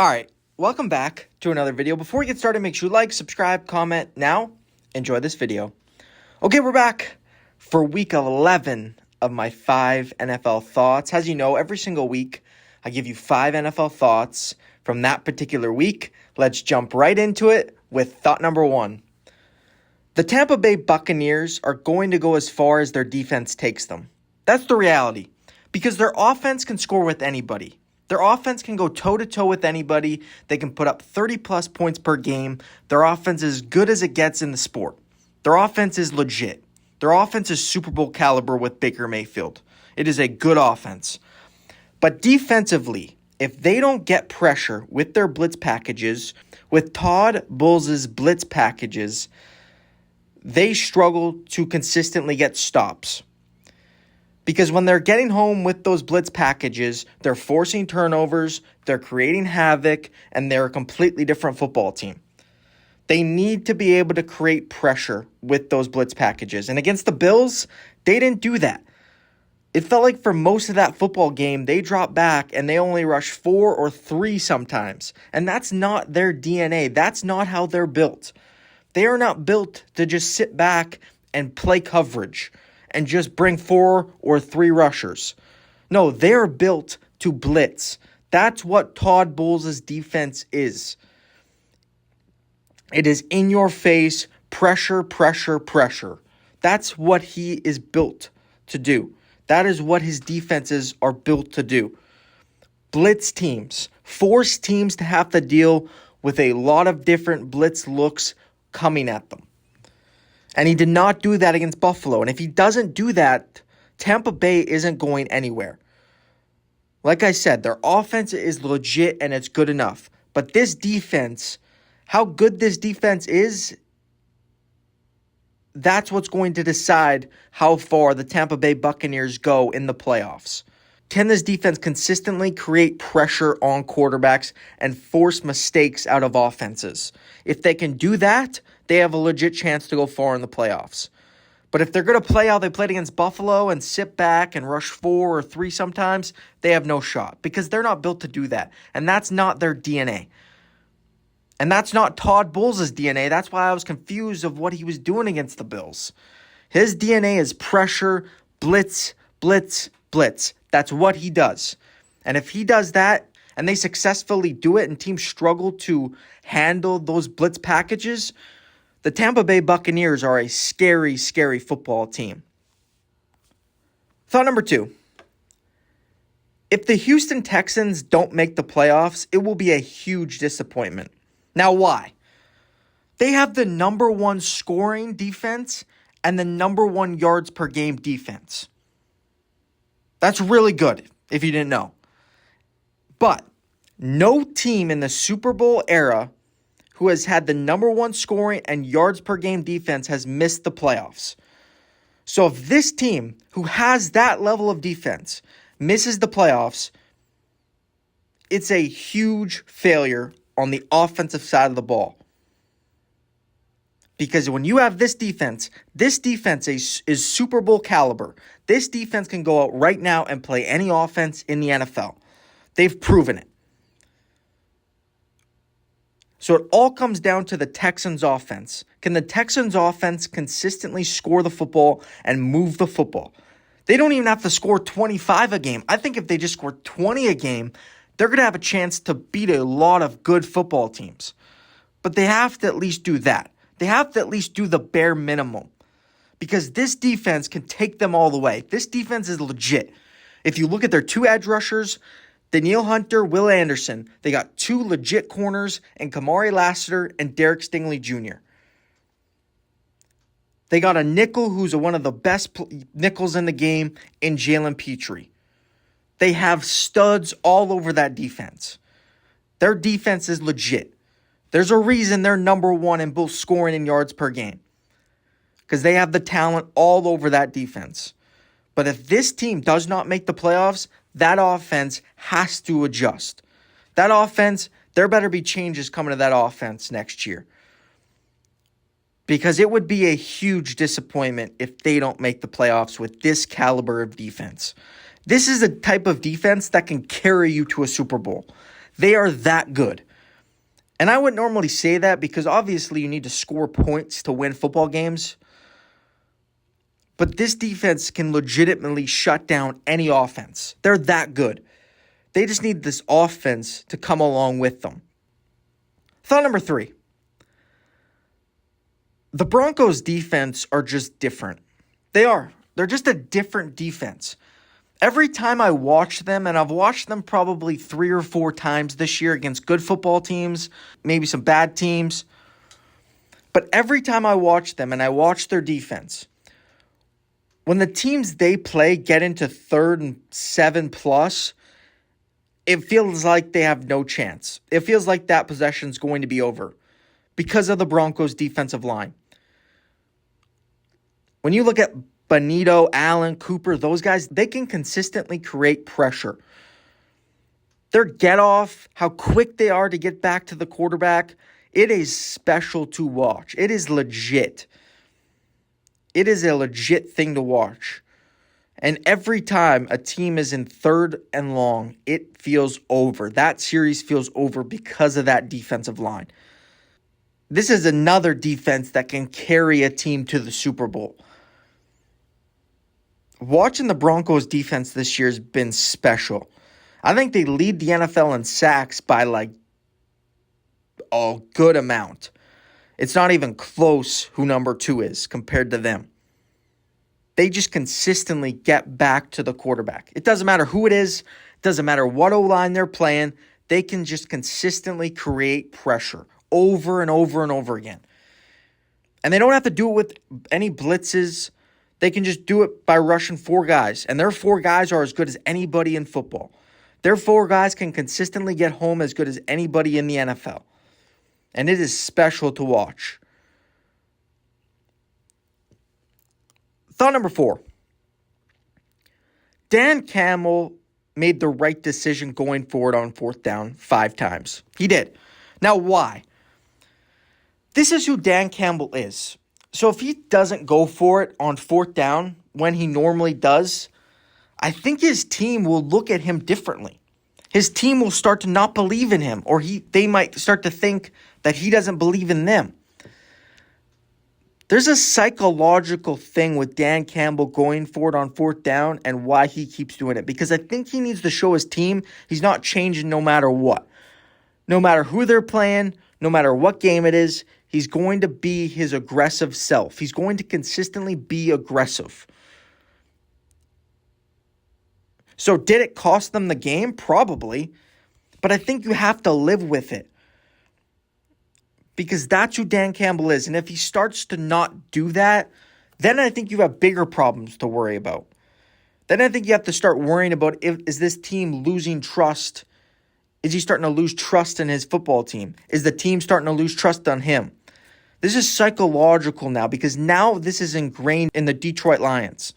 All right, welcome back to another video. Before we get started, make sure you like, subscribe, comment. Now, enjoy this video. Okay, we're back for week 11 of my 5 NFL thoughts. As you know, every single week, I give you 5 NFL thoughts from that particular week. Let's jump right into it with thought number 1. The Tampa Bay Buccaneers are going to go as far as their defense takes them. That's the reality, because their offense can score with anybody. Their offense can go toe-to-toe with anybody. They can put up 30-plus points per game. Their offense is as good as it gets in the sport. Their offense is legit. Their offense is Super Bowl caliber with Baker Mayfield. It is a good offense. But defensively, if they don't get pressure with their blitz packages, with Todd Bowles' blitz packages, they struggle to consistently get stops. Because when they're getting home with those blitz packages, they're forcing turnovers, they're creating havoc, and they're a completely different football team. They need to be able to create pressure with those blitz packages. And against the Bills, they didn't do that. It felt like for most of that football game, they dropped back and they only rushed 4 or 3 sometimes. And that's not their DNA. That's not how they're built. They are not built to just sit back and play coverage and just bring 4 or 3 rushers. No, they're built to blitz. That's what Todd Bowles' defense is. It is in your face, pressure, pressure, pressure. That's what he is built to do. That is what his defenses are built to do. Blitz teams, force teams to have to deal with a lot of different blitz looks coming at them. And he did not do that against Buffalo. And if he doesn't do that, Tampa Bay isn't going anywhere. Like I said, their offense is legit and it's good enough. But this defense, how good this defense is, that's what's going to decide how far the Tampa Bay Buccaneers go in the playoffs. Can this defense consistently create pressure on quarterbacks and force mistakes out of offenses? If they can do that, they have a legit chance to go far in the playoffs. But if they're going to play how they played against Buffalo and sit back and rush 4 or 3 sometimes, they have no shot because they're not built to do that. And that's not their DNA. And that's not Todd Bowles' DNA. That's why I was confused of what he was doing against the Bills. His DNA is pressure, blitz, blitz, blitz. That's what he does. And if he does that and they successfully do it and teams struggle to handle those blitz packages, the Tampa Bay Buccaneers are a scary, scary football team. Thought number 2. If the Houston Texans don't make the playoffs, it will be a huge disappointment. Now, why? They have the number 1 scoring defense and the number 1 yards per game defense. That's really good, if you didn't know. But no team in the Super Bowl era who has had the number 1 scoring and yards per game defense has missed the playoffs. So if this team, who has that level of defense, misses the playoffs, it's a huge failure on the offensive side of the ball. Because when you have this defense is Super Bowl caliber. This defense can go out right now and play any offense in the NFL. They've proven it. So it all comes down to the Texans' offense. Can the Texans' offense consistently score the football and move the football? They don't even have to score 25 a game. I think if they just score 20 a game, they're going to have a chance to beat a lot of good football teams. But they have to at least do that. They have to at least do the bare minimum. Because this defense can take them all the way. This defense is legit. If you look at their 2 edge rushers, Danielle Hunter, Will Anderson, they got 2 legit corners in Kamari Lassiter and Derek Stingley Jr. They got a nickel who's one of the best nickels in the game in Jalen Petrie. They have studs all over that defense. Their defense is legit. There's a reason they're number 1 in both scoring and yards per game. Because they have the talent all over that defense. But if this team does not make the playoffs, that offense has to adjust. That offense, there better be changes coming to that offense next year. Because it would be a huge disappointment if they don't make the playoffs with this caliber of defense. This is a type of defense that can carry you to a Super Bowl. They are that good. And I wouldn't normally say that because obviously you need to score points to win football games. But this defense can legitimately shut down any offense. They're that good. They just need this offense to come along with them. Thought number 3. The Broncos' defense are just different. They are. They're just a different defense. Every time I watch them, and I've watched them probably 3 or 4 times this year against good football teams, maybe some bad teams. But every time I watch them and I watch their defense, when the teams they play get into 3rd and 7 plus, it feels like they have no chance. It feels like that possession's going to be over because of the Broncos' defensive line. When you look at Bonito, Allen, Cooper, those guys, they can consistently create pressure. Their get-off, how quick they are to get back to the quarterback, it is special to watch. It is legit. It is a legit thing to watch. And every time a team is in 3rd and long, it feels over. That series feels over because of that defensive line. This is another defense that can carry a team to the Super Bowl. Watching the Broncos defense this year has been special. I think they lead the NFL in sacks by a good amount. It's not even close who number 2 is compared to them. They just consistently get back to the quarterback. It doesn't matter who it is. It doesn't matter what O-line they're playing. They can just consistently create pressure over and over and over again. And they don't have to do it with any blitzes. They can just do it by rushing 4 guys. And their 4 guys are as good as anybody in football. Their 4 guys can consistently get home as good as anybody in the NFL. And it is special to watch. Thought number 4. Dan Campbell made the right decision going forward on 4th down 5 times. He did. Now, why? This is who Dan Campbell is. So if he doesn't go for it on 4th down when he normally does, I think his team will look at him differently. His team will start to not believe in him, or they might start to think that he doesn't believe in them. There's a psychological thing with Dan Campbell going for it on 4th down and why he keeps doing it. Because I think he needs to show his team he's not changing no matter what. No matter who they're playing, no matter what game it is, he's going to be his aggressive self. He's going to consistently be aggressive. So did it cost them the game? Probably. But I think you have to live with it. Because that's who Dan Campbell is. And if he starts to not do that, then I think you have bigger problems to worry about. Then I think you have to start worrying about, is this team losing trust? Is he starting to lose trust in his football team? Is the team starting to lose trust on him? This is psychological now because now this is ingrained in the Detroit Lions.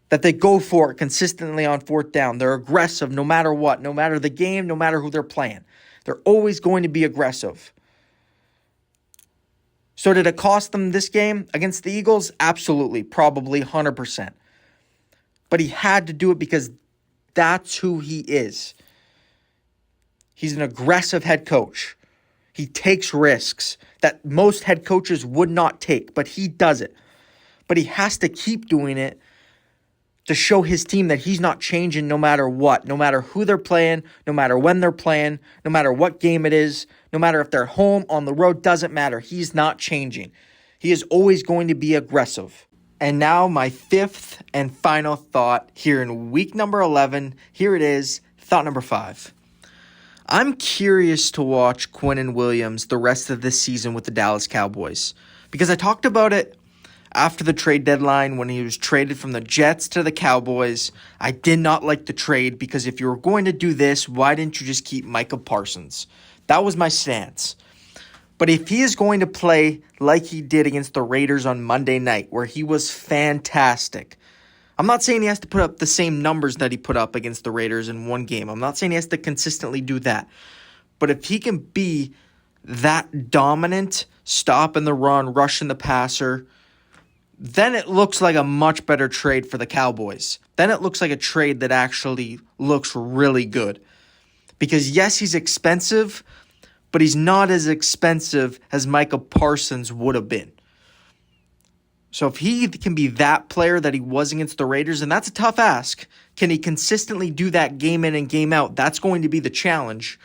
That they go for it consistently on 4th down. They're aggressive no matter what, no matter the game, no matter who they're playing. They're always going to be aggressive. So did it cost them this game against the Eagles? Absolutely, probably 100%. But he had to do it because that's who he is. He's an aggressive head coach. He takes risks that most head coaches would not take, but he does it. But he has to keep doing it to show his team that he's not changing no matter what, no matter who they're playing, no matter when they're playing, no matter what game it is, no matter if they're home, on the road, doesn't matter. He's not changing. He is always going to be aggressive. And now my 5th and final thought here in week number 11. Here it is, thought number 5. I'm curious to watch Quinin Williams the rest of this season with the Dallas Cowboys because I talked about it after the trade deadline when he was traded from the Jets to the Cowboys. I did not like the trade because if you were going to do this, why didn't you just keep Micah Parsons? That was my stance. But if he is going to play like he did against the Raiders on Monday night, where he was fantastic, I'm not saying he has to put up the same numbers that he put up against the Raiders in one game. I'm not saying he has to consistently do that. But if he can be that dominant, stopping the run, rushing the passer, then it looks like a much better trade for the Cowboys. Then it looks like a trade that actually looks really good. Because yes, he's expensive, but he's not as expensive as Micah Parsons would have been. So if he can be that player that he was against the Raiders, and that's a tough ask, can he consistently do that game in and game out? That's going to be the challenge.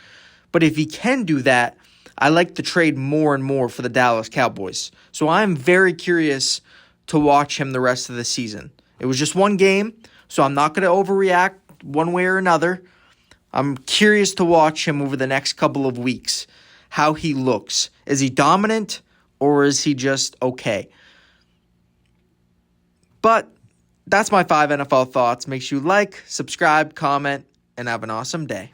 But if he can do that, I like the trade more and more for the Dallas Cowboys. So I'm very curious to watch him the rest of the season. It was just one game, so I'm not going to overreact one way or another. I'm curious to watch him over the next couple of weeks, how he looks. Is he dominant or is he just okay? But that's my 5 NFL thoughts. Make sure you like, subscribe, comment, and have an awesome day.